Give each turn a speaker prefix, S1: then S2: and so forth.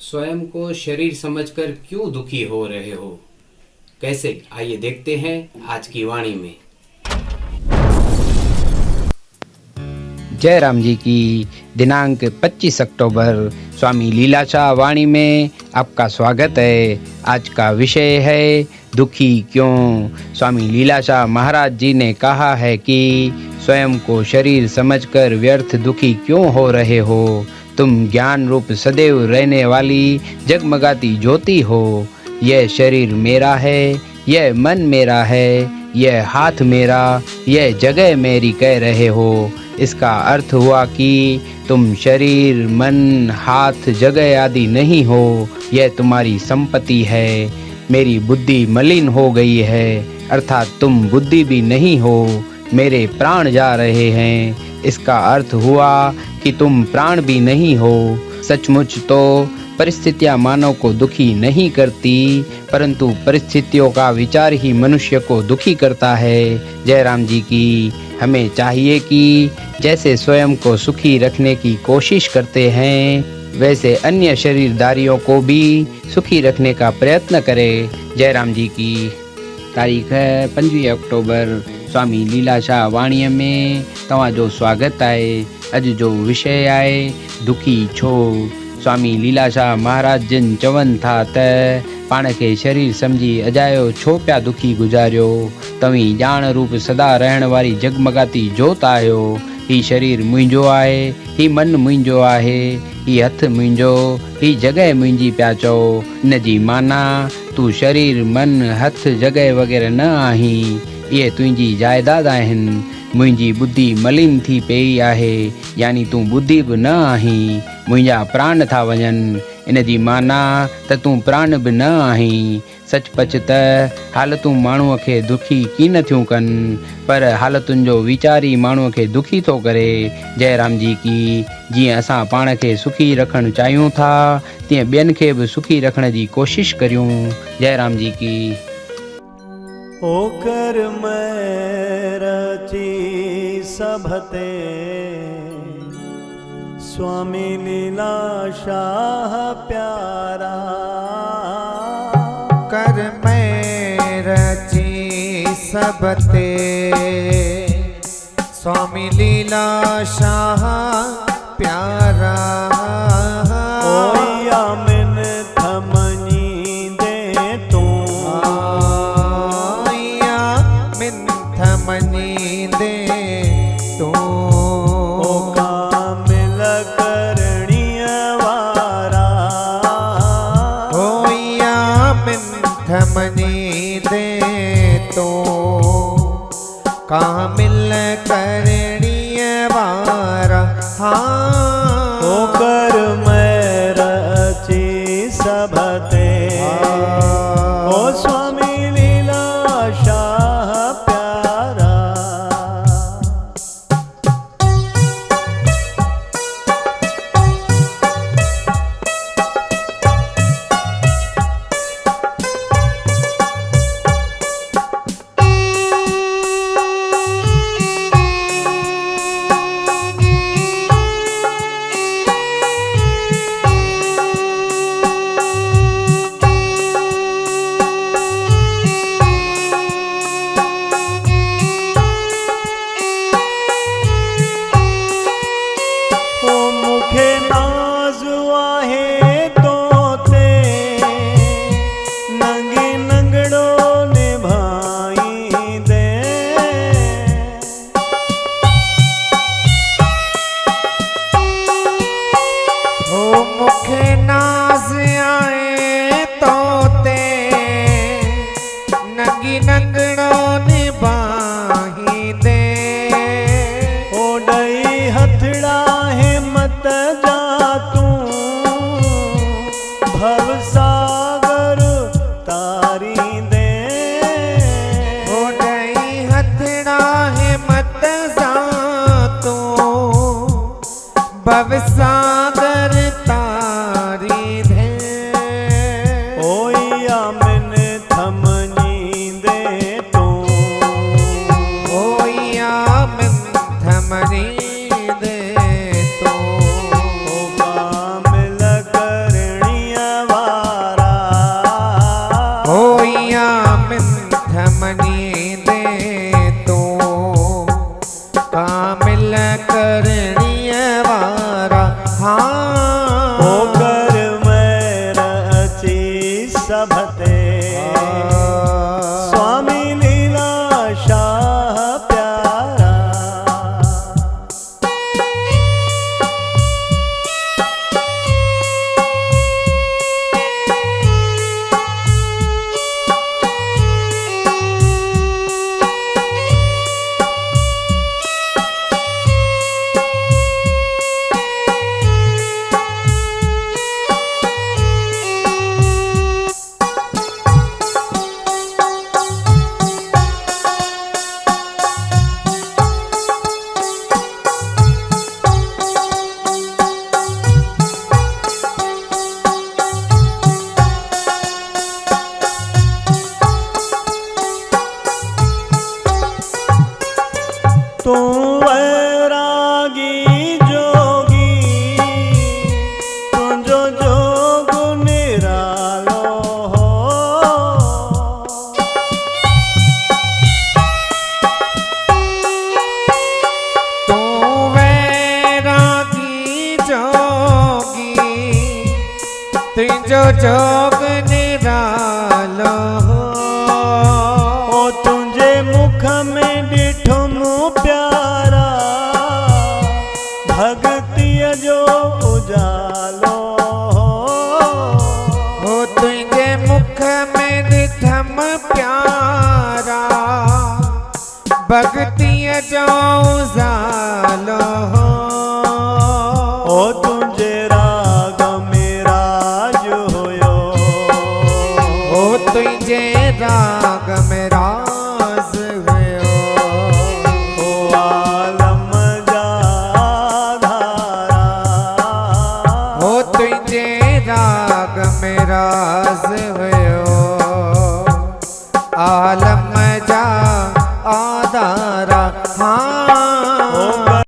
S1: स्वयं को शरीर समझकर क्यों दुखी हो रहे हो? कैसे? आइए देखते हैं आज की वाणी में।
S2: जय राम जी की। दिनांक 25 अक्टूबर स्वामी लीलाशाह वाणी में आपका स्वागत है। आज का विषय है दुखी क्यों। स्वामी लीलाशाह महाराज जी ने कहा है कि स्वयं को शरीर समझकर व्यर्थ दुखी क्यों हो रहे हो। तुम ज्ञान रूप सदैव रहने वाली जगमगाती ज्योति हो। यह शरीर मेरा है, यह मन मेरा है, यह हाथ मेरा, यह जगह मेरी कह रहे हो। इसका अर्थ हुआ कि तुम शरीर, मन, हाथ, जगह आदि नहीं हो। यह तुम्हारी संपत्ति है। मेरी बुद्धि मलिन हो गई है, अर्थात तुम बुद्धि भी नहीं हो। मेरे प्राण जा रहे हैं, इसका अर्थ हुआ कि तुम प्राण भी नहीं हो। सचमुच तो परिस्थितियां मानव को दुखी नहीं करती, परंतु परिस्थितियों का विचार ही मनुष्य को दुखी करता है। जय राम जी की। हमें चाहिए कि जैसे स्वयं को सुखी रखने की कोशिश करते हैं, वैसे अन्य शरीरधारियों को भी सुखी रखने का प्रयत्न करें। जय राम जी की। तारीख है 25 अक्टूबर। स्वामी लीलाशाह वाणीअ में तव्हांजो स्वागत आहे। अॼु जो विषय आहे दुखी छो। स्वामी लीलाशाह महाराज जिन चवनि था त पाण खे शरीर समझी अजायो छो पिया दुखी गुज़ारियो। तव्हीं ॼाण रूप सदा रहण वारी जगमगाती जोत आहियो। ही शरीर मुंहिंजो आहे, ही मन मुंहिंजो आहे, ही हथ मुंहिंजो, ही जॻह मुंहिंजी पिया चओ। इन जी माना तूं शरीर, मन, हथ, जॻह वग़ैरह न आहीं। इहे तुंहिंजी जाइदाद आहिनि। मुंहिंजी बुद्धि मलिन थी पई आहे, यानी तूं बुद्धि बि न आहीं। मुंहिंजा प्राण था वञनि, इन जी माना त तूं प्राण बि न आहीं। सचपच त हालतूं माण्हूअ खे दुखी कीन थियूं कनि, पर हालतुनि जो वीचार ई माण्हूअ खे दुखी थो करे। जय राम जी की। जीअं असां पाण खे सुखी रखणु चाहियूं था, तीअं ॿियनि खे बि सुखी रखण जी कोशिश करियूं। जय राम जी की।
S3: ओकर मैं रची सभते स्वामी लीलाशाह प्यारा।
S4: कर मैं रची सबते स्वामी लीलाशाह प्यारा।
S3: ओया मिन थमनी दे तू,
S4: ओया मिन थमनी दे तू।
S3: ओ कामिल करणीय वारा।
S4: ओया मिन थमनी दे तू। कामिल करणीय वारा।
S3: ओकर मैं रची सभते ओ स्वामी लीलाशाह प्यारा। ओ मुखे नाज़ आहे तोते, नंगे नंगड़ो निभाई दे।
S4: ओ मुखे नाज़ आए तोते, नंगी नंगड़ो निभाही दे।
S3: ओ डई हथड़ा हिम्मत जा तू, भव सागर तारी दे।
S4: ओडई हथड़ा हिम्मत जा तू, भव सागर तारी दे।
S3: ओया मिन थमनी दे तू,
S4: ओया मिन थमनी दे तू।
S3: ओ कामिल करणीय
S4: जो जोग निरालो
S3: ओ तुझे मुख में डिठो मुँह प्यारा भक्तिय जो उजालो
S4: हो तुझे मुख में दिठम प्यारा भक्तिय जो उजालो
S3: ओ तुझे राग मेरा जो होयो
S4: हो तुझे राग मेरा